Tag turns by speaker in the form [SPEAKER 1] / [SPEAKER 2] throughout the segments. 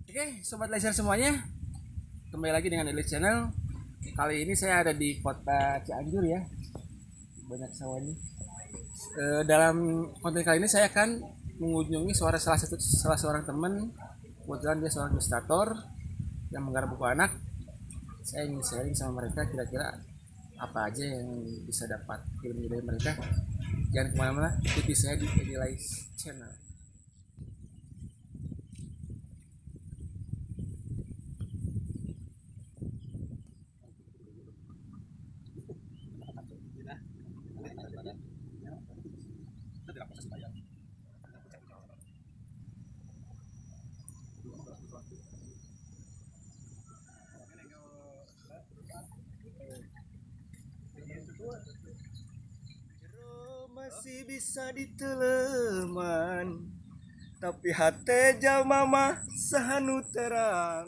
[SPEAKER 1] Oke, Sobat Laser semuanya, kembali lagi dengan Elis Channel. Kali ini saya ada di kota Cianjur ya, banyak sawahnya. Dalam konten kali ini saya akan mengunjungi salah seorang teman. Kebetulan dia seorang ilustrator yang menggarap buku anak. Saya ingin sharing sama mereka kira-kira apa aja yang bisa dapat ilmu dari mereka. Jangan kemana-mana, ikuti saya di Elis Channel.
[SPEAKER 2] Masih bisa diteleman, tapi hati jalma mah sahanu terang.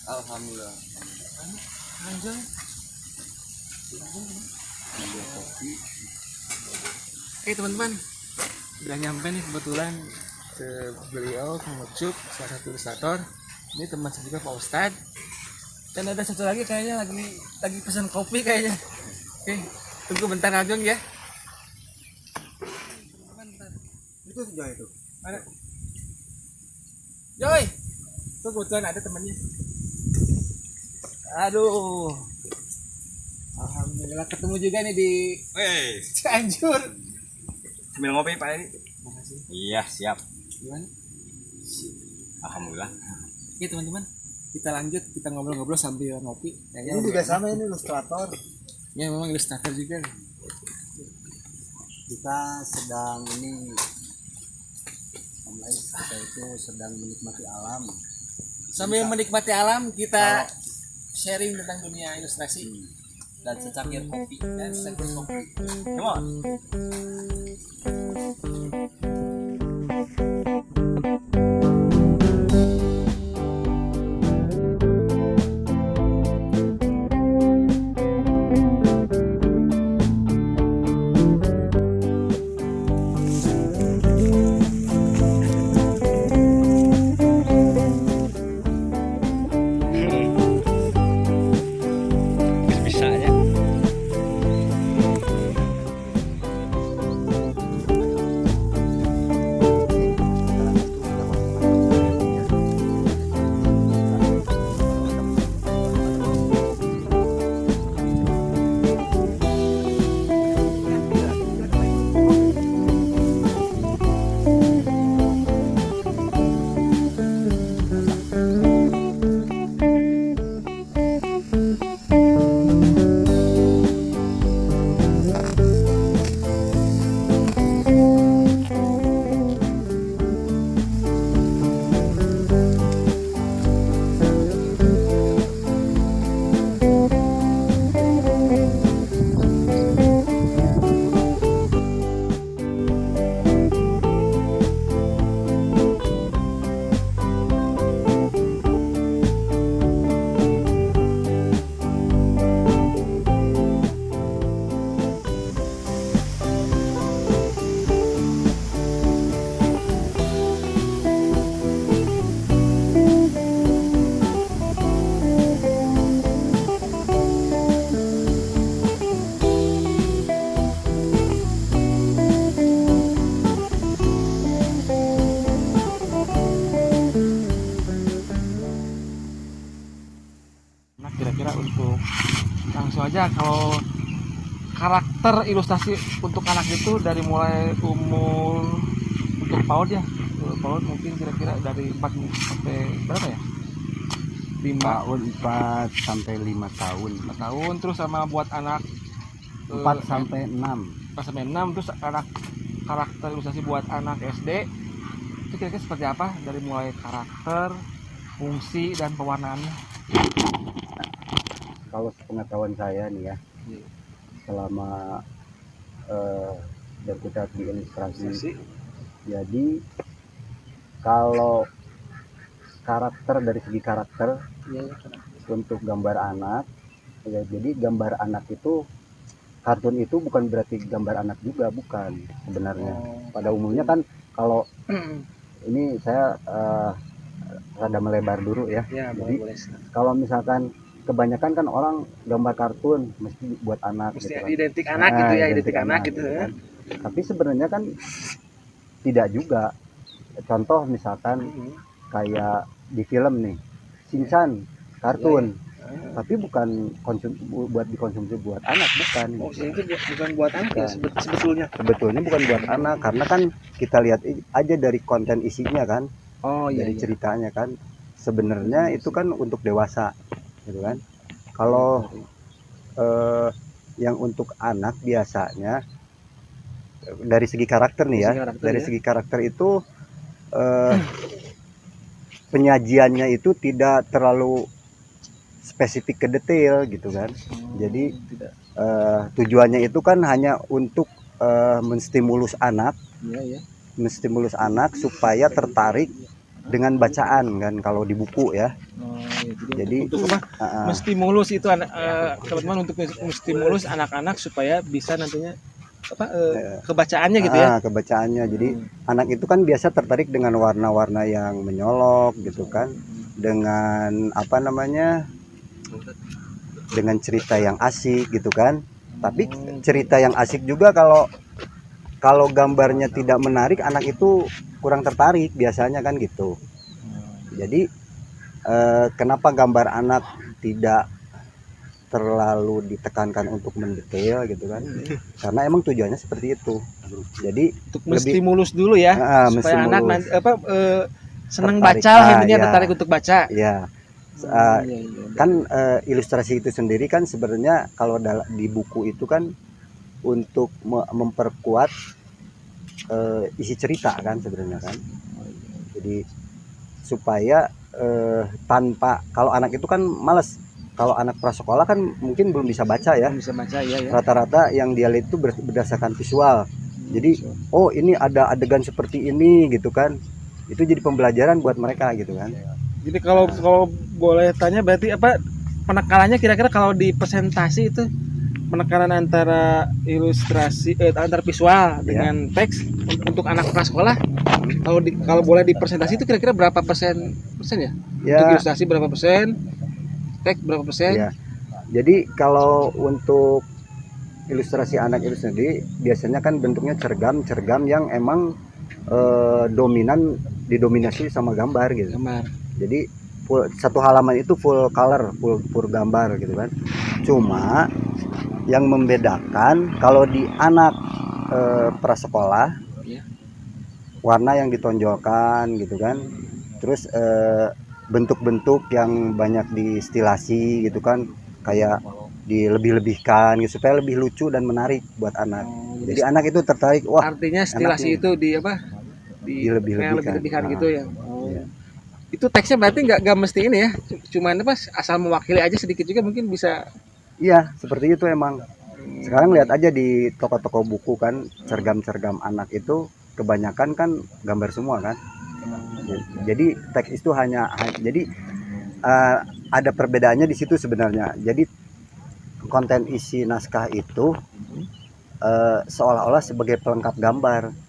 [SPEAKER 2] Alhamdulillah.
[SPEAKER 1] Anjay.
[SPEAKER 2] Ambil kopi.
[SPEAKER 1] Oke teman-teman, udah nyampe nih kebetulan ke beliau, Kang Ucup, salah satu ilustrator. Ini teman saya juga Pak Ustadz. Dan ada satu lagi kayaknya lagi pesan kopi kayaknya. Oke, tunggu bentar Ageng ya. Bentar.
[SPEAKER 2] Itu sudah itu.
[SPEAKER 1] Mana? Joy, tuh kebetulan ada temannya. Aduh, alhamdulillah ketemu juga nih di
[SPEAKER 2] Weh,
[SPEAKER 1] Cianjur.
[SPEAKER 2] sambil ngopi Pak Edi.
[SPEAKER 1] Makasih.
[SPEAKER 2] Iya, siap.
[SPEAKER 1] Gimana?
[SPEAKER 2] Alhamdulillah.
[SPEAKER 1] Oke teman-teman, kita lanjut, kita ngobrol-ngobrol sambil ngopi.
[SPEAKER 2] Ini juga sama, ini ilustrator.
[SPEAKER 1] Ya memang ilustrator juga nih.
[SPEAKER 2] Kita sedang kita itu sedang menikmati alam.
[SPEAKER 1] Sambil menikmati alam, kita sharing tentang dunia ilustrasi dan secangkir kopi dan secangkir kopi.
[SPEAKER 2] Come on. Bisanya.
[SPEAKER 1] Nah kira-kira untuk langsung aja, kalau karakter ilustrasi untuk anak itu dari mulai umur untuk PAUD ya, untuk PAUD mungkin kira-kira dari 4 sampai berapa ya? 5
[SPEAKER 2] Tahun 4 sampai 5 tahun.
[SPEAKER 1] 5 tahun, terus sama buat anak
[SPEAKER 2] 4 sampai 6.
[SPEAKER 1] 4 sampai 6, terus anak karakter ilustrasi buat anak SD itu kira-kira seperti apa dari mulai karakter, fungsi dan pewarnaannya?
[SPEAKER 2] Kalau sepengetahuan saya nih ya,
[SPEAKER 1] Iya.
[SPEAKER 2] selama biar kita diilustrasi. Jadi kalau karakter, dari segi karakter untuk gambar anak ya, jadi gambar anak itu, kartun itu bukan berarti gambar anak juga, bukan sebenarnya. Pada umumnya kan kalau ini saya rada melebar dulu ya. Jadi kalau misalkan kebanyakan kan orang gambar kartun mesti buat anak
[SPEAKER 1] mesti
[SPEAKER 2] gitu kan.
[SPEAKER 1] identik anak gitu ya, identik anak gitu
[SPEAKER 2] kan. Tapi sebenarnya kan tidak juga. Contoh misalkan kayak di film nih, Shinchan kartun, tapi bukan buat dikonsumsi buat anak, bukan.
[SPEAKER 1] Oh, itu bukan buat anak ya sebetulnya.
[SPEAKER 2] Sebetulnya bukan buat anak, karena kan kita lihat aja dari konten isinya kan. Dari ceritanya kan sebenarnya itu kan untuk dewasa gitu kan. Kalau yang untuk anak biasanya dari segi karakter nih ya, dari segi karakter itu penyajiannya itu tidak terlalu spesifik ke detail gitu kan. Jadi tujuannya itu kan hanya untuk menstimulus anak, menstimulus anak supaya tertarik dengan bacaan kan kalau di buku ya. Jadi
[SPEAKER 1] untuk apa? Menstimulus itu teman-teman, untuk menstimulus anak-anak supaya bisa nantinya apa kebacaannya gitu ya.
[SPEAKER 2] Kebacaannya. Jadi anak itu kan biasa tertarik dengan warna-warna yang menyolok gitu kan, dengan apa namanya, dengan cerita yang asik gitu kan. Tapi cerita yang asik juga kalau gambarnya tidak menarik, anak itu kurang tertarik biasanya kan gitu. Jadi kenapa gambar anak tidak terlalu ditekankan untuk mendetail gitu kan, karena emang tujuannya seperti itu. Jadi
[SPEAKER 1] untuk menstimulus dulu ya, supaya anak nanti senang baca, intinya tertarik untuk baca
[SPEAKER 2] ya. Kan ilustrasi itu sendiri kan sebenarnya kalau di buku itu kan untuk memperkuat isi cerita kan sebenarnya kan. Jadi supaya tanpa, kalau anak itu kan males, kalau anak prasekolah kan mungkin belum bisa baca ya. Rata-rata yang dia lihat itu berdasarkan visual. Jadi oh ini ada adegan seperti ini gitu kan. Itu jadi pembelajaran buat mereka gitu kan.
[SPEAKER 1] Jadi kalau boleh tanya, berarti apa penekanannya kira-kira kalau di presentasi itu, penekanan antara ilustrasi antara visual dengan teks untuk anak prasekolah, kalau boleh di presentasi itu kira-kira berapa persen ya? Untuk ilustrasi berapa persen, teks berapa persen?
[SPEAKER 2] Ya. Jadi kalau untuk ilustrasi anak itu sendiri biasanya kan bentuknya cergam yang emang didominasi sama gambar gitu. Jadi satu halaman itu full color, full gambar gitu kan. Cuma yang membedakan kalau di anak prasekolah, warna yang ditonjolkan gitu kan, terus bentuk-bentuk yang banyak distilasi gitu kan, kayak dilebih-lebihkan gitu, supaya lebih lucu dan menarik buat anak. Jadi anak itu tertarik, wah
[SPEAKER 1] artinya stilasi itu dilebih-lebihkan gitu ya. Itu teksnya berarti nggak mesti ini ya, cuman apa, asal mewakili aja sedikit juga mungkin bisa.
[SPEAKER 2] Iya, seperti itu emang. Sekarang lihat aja di toko-toko buku kan, cergam-cergam anak itu kebanyakan kan gambar semua kan. Jadi teks itu jadi ada perbedaannya di situ sebenarnya. Jadi konten isi naskah itu seolah-olah sebagai pelengkap gambar.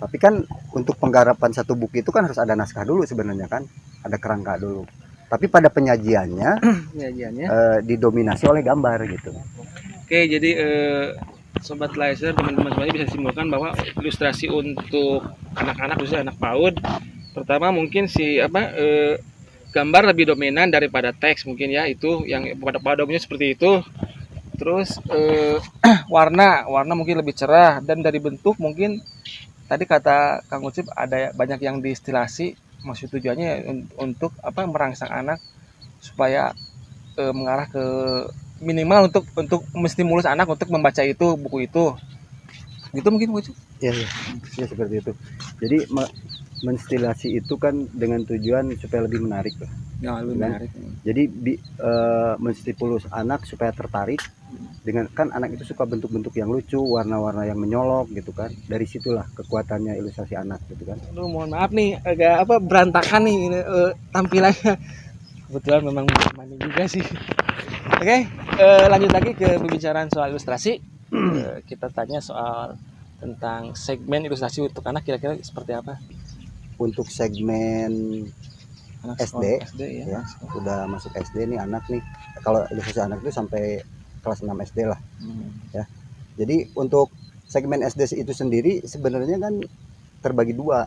[SPEAKER 2] Tapi kan untuk penggarapan satu buku itu kan harus ada naskah dulu sebenarnya kan, ada kerangka dulu. Tapi pada penyajiannya didominasi oleh gambar gitu.
[SPEAKER 1] Oke, jadi sobat laser, teman-teman semuanya bisa simpulkan bahwa ilustrasi untuk anak-anak, khususnya anak PAUD, pertama mungkin gambar lebih dominan daripada teks mungkin ya, itu yang pada umumnya seperti itu. Terus warna mungkin lebih cerah, dan dari bentuk mungkin tadi kata Kang Ucip ada banyak yang distilasi, maksud tujuannya untuk merangsang anak supaya mengarah ke minimal untuk menstimulus anak untuk membaca itu, buku itu. Gitu mungkin Ucip.
[SPEAKER 2] Ya seperti itu. Jadi menstilasi itu kan dengan tujuan supaya lebih menarik lah.
[SPEAKER 1] Ya, lebih menarik.
[SPEAKER 2] Jadi menstimulus anak supaya tertarik dengan kan anak itu suka bentuk-bentuk yang lucu, warna-warna yang menyolok gitu kan. Dari situlah kekuatannya ilustrasi anak gitu kan.
[SPEAKER 1] Aduh, mohon maaf nih agak berantakan nih ini, tampilannya. Kebetulan memang mandi juga sih. Oke, lanjut lagi ke pembicaraan soal ilustrasi. Kita tanya soal tentang segmen ilustrasi untuk anak kira-kira seperti apa?
[SPEAKER 2] Untuk segmen
[SPEAKER 1] Anak
[SPEAKER 2] SD,
[SPEAKER 1] SD ya.
[SPEAKER 2] ya, udah masuk SD nih anak nih. Kalau ilustrasi anak itu sampai kelas 6 SD lah. Ya. Jadi untuk segmen SD itu sendiri sebenarnya kan terbagi dua.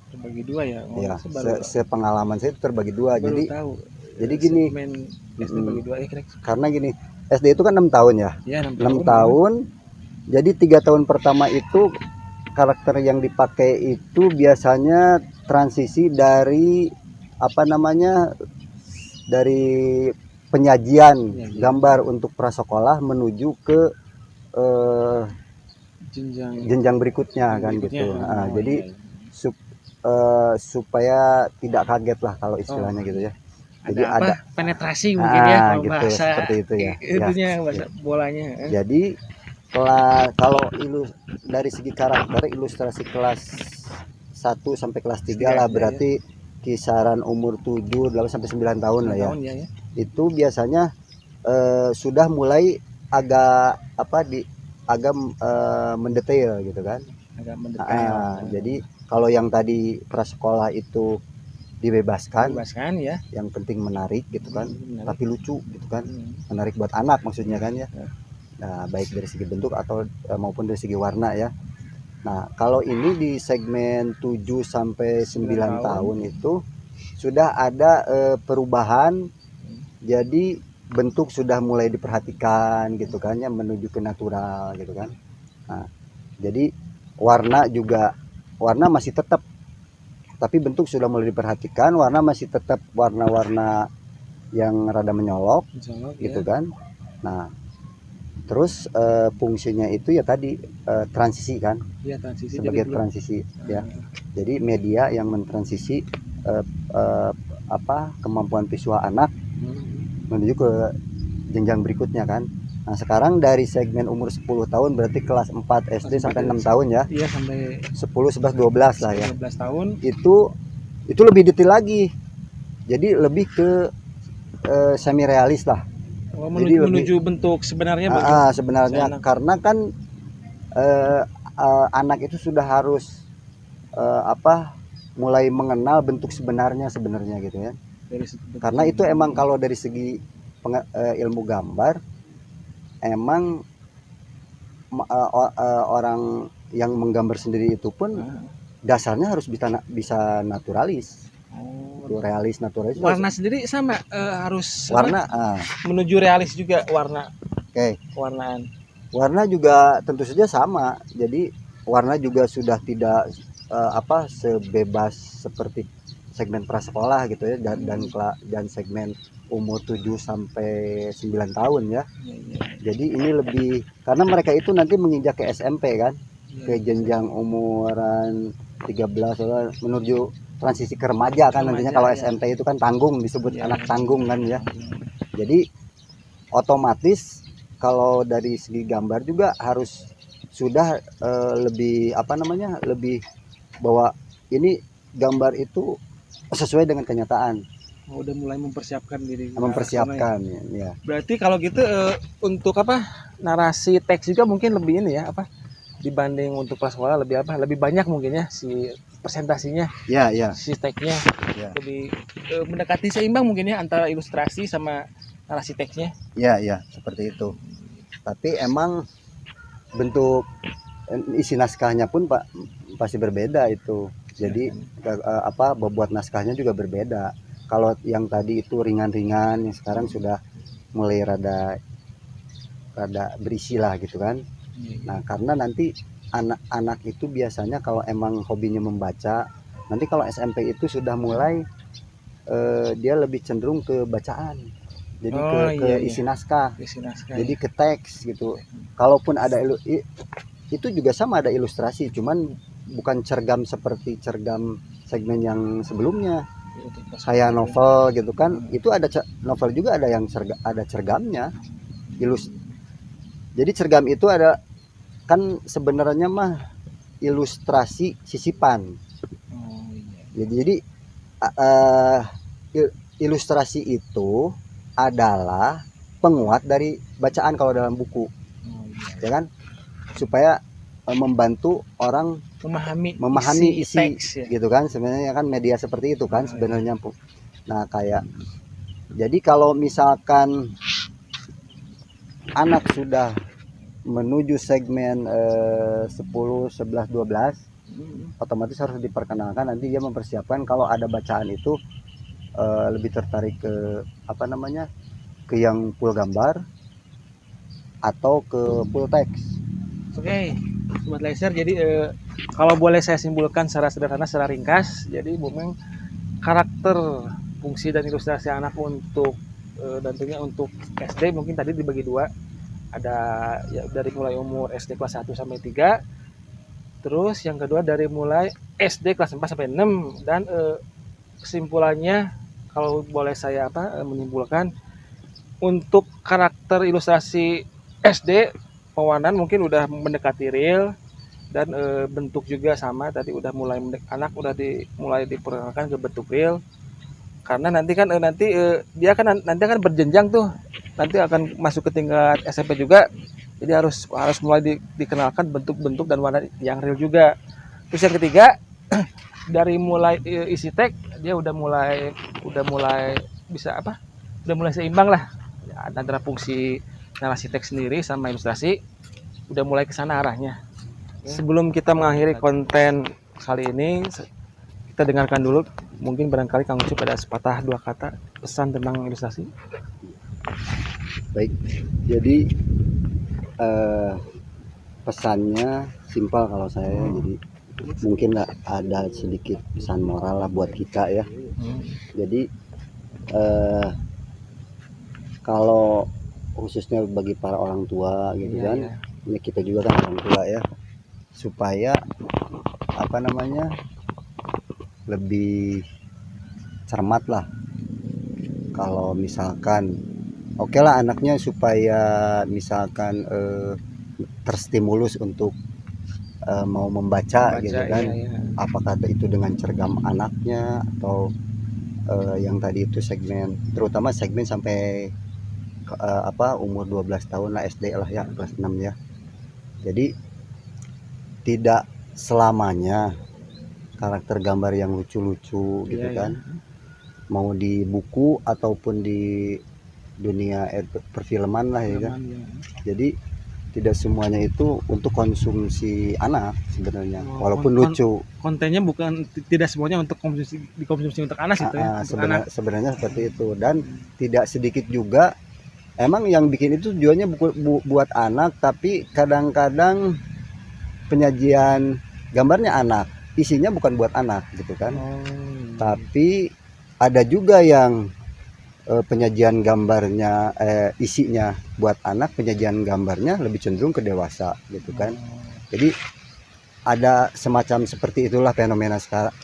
[SPEAKER 1] Terbagi dua ya. Oh,
[SPEAKER 2] Ya,
[SPEAKER 1] baru,
[SPEAKER 2] sepengalaman saya itu terbagi dua.
[SPEAKER 1] baru
[SPEAKER 2] Jadi
[SPEAKER 1] tahu.
[SPEAKER 2] Jadi gini,
[SPEAKER 1] Segmen SD bagi dua ya kira-kira.
[SPEAKER 2] karena gini, SD itu kan 6 tahun ya.
[SPEAKER 1] Ya,
[SPEAKER 2] 6 tahun. Jadi 3 tahun pertama itu karakter yang dipakai itu biasanya transisi dari apa namanya, dari penyajian gambar untuk prasekolah menuju ke jenjang berikutnya kan gitu. Nah, jadi supaya tidak kaget lah kalau istilahnya gitu ya. Jadi ada
[SPEAKER 1] penetrasi mungkin ya kalau
[SPEAKER 2] gitu,
[SPEAKER 1] bahasa
[SPEAKER 2] seperti itu ya.
[SPEAKER 1] Itunya bahasa bolanya.
[SPEAKER 2] Jadi kalau dari segi karakter ilustrasi kelas 1 sampai kelas 3 lah, berarti kisaran umur 7, 8 sampai 9 tahun lah ya. Itu biasanya sudah mulai agak mendetail gitu kan. Agak mendetail. Jadi kalau yang tadi prasekolah itu dibebaskan ya, yang penting menarik gitu kan, tapi lucu gitu kan, menarik buat anak maksudnya kan ya. Nah, baik dari segi bentuk atau maupun dari segi warna ya. Nah, kalau ini di segmen 7 sampai 9 tahun itu sudah ada perubahan. Jadi bentuk sudah mulai diperhatikan gitu kan ya, menuju ke natural gitu kan. Nah, jadi warna masih tetap, tapi bentuk sudah mulai diperhatikan, warna masih tetap warna-warna yang rada menyolok gitu kan. Nah, terus fungsinya itu ya tadi transisi kan, sebagai transisi ya. Jadi media yang mentransisi kemampuan visual anak menuju ke jenjang berikutnya kan. Nah, sekarang dari segmen umur 10 tahun berarti kelas 4 SD sampai 6 tahun ya. Iya, sampai 10, 11, 12 lah ya. 12 tahun. Itu lebih detail lagi. Jadi lebih ke semi realis lah. Menuju bentuk sebenarnya. Sebenarnya karena kan anak itu sudah harus mulai mengenal bentuk sebenarnya gitu ya. Karena itu emang kalau dari segi ilmu gambar, emang orang yang menggambar sendiri itu pun dasarnya harus bisa naturalis. Realis, naturalis.
[SPEAKER 1] Warna sendiri sama harus warna menuju realis juga warna. Warnaan.
[SPEAKER 2] Warna juga tentu saja sama. Jadi warna juga sudah tidak sebebas seperti segmen prasekolah gitu ya, dan segmen umur 7 sampai 9 tahun ya. Jadi ini lebih karena mereka itu nanti menginjak ke SMP kan, ke jenjang umuran 13 menuju transisi ke remaja kan nantinya. Kalau SMP itu kan tanggung, disebut anak tanggung kan ya. Jadi otomatis kalau dari segi gambar juga harus sudah lebih lebih bahwa ini gambar itu sesuai dengan kenyataan.
[SPEAKER 1] Udah mulai mempersiapkan diri.
[SPEAKER 2] Mempersiapkan ya.
[SPEAKER 1] Berarti kalau gitu untuk narasi teks juga mungkin lebih ini ya dibanding untuk prasekolah lebih banyak mungkin ya si presentasinya.
[SPEAKER 2] Ya.
[SPEAKER 1] Si teksnya lebih mendekati seimbang mungkin ya antara ilustrasi sama narasi teksnya.
[SPEAKER 2] Ya, seperti itu. Tapi emang bentuk isi naskahnya pun pasti berbeda itu. Jadi bobot naskahnya juga berbeda. Kalau yang tadi itu ringan-ringan, yang sekarang sudah mulai rada berisi lah gitu kan. Nah, karena nanti anak-anak itu biasanya kalau emang hobinya membaca, nanti kalau SMP itu sudah mulai dia lebih cenderung ke bacaan. Jadi ke isi naskah. Jadi ke teks gitu. Kalaupun ada itu juga sama, ada ilustrasi, cuman bukan cergam seperti cergam segmen yang sebelumnya. Kayak novel gitu kan, itu ada novel juga ada yang ada cergamnya. Jadi cergam itu ada kan sebenarnya mah ilustrasi sisipan.
[SPEAKER 1] Oh iya.
[SPEAKER 2] Jadi eh, ilustrasi itu adalah penguat dari bacaan kalau dalam buku,
[SPEAKER 1] Oh iya.
[SPEAKER 2] ya kan? Supaya membantu orang memahami isi
[SPEAKER 1] teks ya.
[SPEAKER 2] gitu kan. Sebenarnya kan media seperti itu kan sebenarnya. Nah, kayak jadi kalau misalkan anak sudah menuju segmen 10, 11, 12, otomatis harus diperkenalkan, nanti dia mempersiapkan kalau ada bacaan itu lebih tertarik ke apa namanya, ke yang full gambar atau ke full teks.
[SPEAKER 1] Oke, Sobat Laser, jadi kalau boleh saya simpulkan secara sederhana, secara ringkas, jadi memang karakter, fungsi dan ilustrasi anak untuk dan tentunya untuk SD mungkin tadi dibagi dua, ada ya dari mulai umur SD kelas 1 sampai 3, terus yang kedua dari mulai SD kelas 4 sampai 6, dan kesimpulannya kalau boleh saya menyimpulkan, untuk karakter ilustrasi SD pewarnaan mungkin udah mendekati real, dan bentuk juga sama, tadi udah mulai anak udah mulai diperkenalkan ke bentuk real, karena nanti kan dia kan nanti akan berjenjang tuh, nanti akan masuk ke tingkat SMP juga, jadi harus mulai dikenalkan bentuk-bentuk dan warna yang real juga. Terus yang ketiga, dari mulai isi teks dia udah mulai bisa udah mulai seimbang lah antara fungsi narasi teks sendiri sama ilustrasi, udah mulai ke sana arahnya. Sebelum kita mengakhiri konten kali ini, kita dengarkan dulu, mungkin barangkali Kang Ucup ada sepatah dua kata pesan tentang ilustrasi.
[SPEAKER 2] Baik, jadi pesannya simpel kalau saya, jadi mungkin ada sedikit pesan moral lah buat kita ya. Jadi kalau khususnya bagi para orang tua gitu kan, ya kita juga kan orang tua ya, supaya apa namanya, lebih cermat lah. Kalau misalkan oke lah anaknya supaya misalkan terstimulus untuk mau membaca gitu kan, apakah itu dengan cergam anaknya atau yang tadi itu segmen, terutama segmen sampai umur 12 tahun lah, SD lah ya, kelas 6 ya. Jadi tidak selamanya karakter gambar yang lucu-lucu gitu kan, mau di buku ataupun di dunia perfilman lah ya kan. Jadi tidak semuanya itu untuk konsumsi anak sebenarnya, walaupun lucu.
[SPEAKER 1] Kontennya bukan, tidak semuanya untuk dikonsumsi untuk anak gitu ya.
[SPEAKER 2] Sebenarnya seperti itu, dan tidak sedikit juga emang yang bikin itu tujuannya buat anak, tapi kadang-kadang penyajian gambarnya anak, isinya bukan buat anak gitu kan. Tapi ada juga yang penyajian gambarnya isinya buat anak, penyajian gambarnya lebih cenderung ke dewasa gitu kan. Jadi ada semacam seperti itulah fenomena sekarang,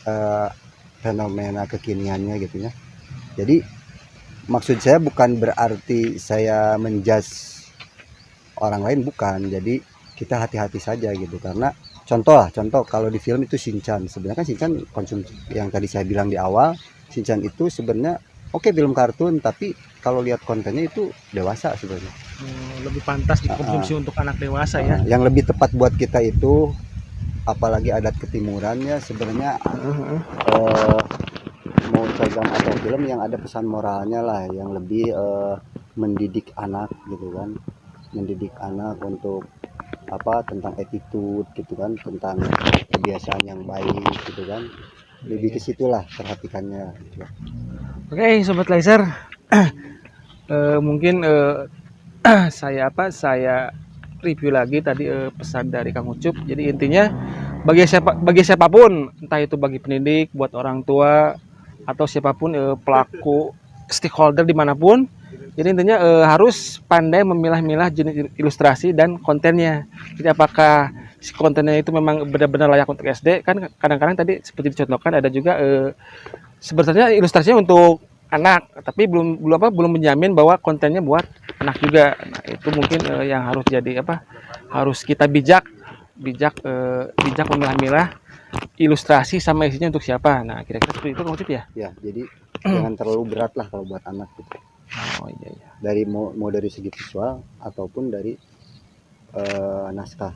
[SPEAKER 2] fenomena kekiniannya gitu ya. Jadi maksud saya bukan berarti saya menjudge orang lain, bukan. Jadi kita hati-hati saja gitu, karena contoh kalau di film itu Shinchan, sebenarnya kan Shinchan konsumsi yang tadi saya bilang di awal, Shinchan itu sebenarnya oke, film kartun, tapi kalau lihat kontennya itu dewasa sebenarnya.
[SPEAKER 1] Lebih pantas dikonsumsi untuk anak dewasa ya.
[SPEAKER 2] Yang lebih tepat buat kita itu, apalagi adat ketimurannya sebenarnya mau cergam atau film yang ada pesan moralnya lah, yang lebih mendidik anak gitu kan, mendidik anak untuk tentang attitude gitu kan, tentang kebiasaan yang baik gitu kan, lebih ke situlah perhatikannya gitu.
[SPEAKER 1] Oke, Sobat Laser, mungkin saya review lagi tadi pesan dari Kang Ucup. Jadi intinya bagi siapapun, entah itu bagi pendidik, buat orang tua, atau siapapun pelaku stakeholder dimanapun, jadi intinya harus pandai memilah-milah jenis ilustrasi dan kontennya. Jadi apakah si kontennya itu memang benar-benar layak untuk SD, kan kadang-kadang tadi seperti dicontohkan ada juga sebenarnya ilustrasinya untuk anak, tapi belum menjamin bahwa kontennya buat anak juga. Nah, itu mungkin yang harus jadi apa? Harus kita bijak memilah-milah ilustrasi sama isinya untuk siapa. Nah, kira-kira seperti itu Kang Ucup ya?
[SPEAKER 2] Ya, jadi jangan terlalu berat lah kalau buat anak gitu.
[SPEAKER 1] Oh iya iya.
[SPEAKER 2] Dari mau dari segi visual ataupun dari naskah,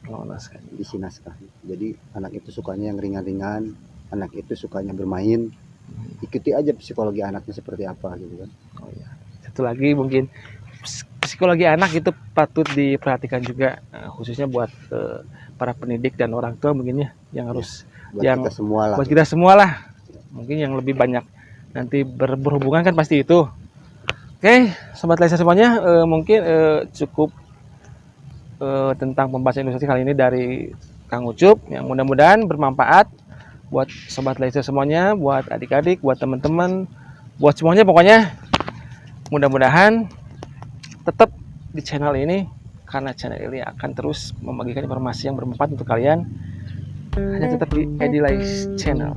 [SPEAKER 1] Oh, naskah.
[SPEAKER 2] isi naskah. Jadi anak itu sukanya yang ringan-ringan, anak itu sukanya bermain. Ikuti aja psikologi anaknya seperti apa gitu kan.
[SPEAKER 1] Oh iya. Satu lagi mungkin psikologi anak itu patut diperhatikan juga, khususnya buat para pendidik dan orang tua mungkin ya, yang harus
[SPEAKER 2] Buat
[SPEAKER 1] yang
[SPEAKER 2] kita semua lah.
[SPEAKER 1] buat kita semua lah. Mungkin yang lebih banyak nanti berhubungan kan pasti itu. Oke, sobat Laser semuanya, mungkin cukup tentang pembahasan ilustrasi kali ini dari Kang Ucup, yang mudah-mudahan bermanfaat buat sobat Laser semuanya, buat adik-adik, buat teman-teman, buat semuanya pokoknya. Mudah-mudahan tetap di channel ini, karena channel ini akan terus membagikan informasi yang bermanfaat untuk kalian. Hanya tetap di Edilais Channel.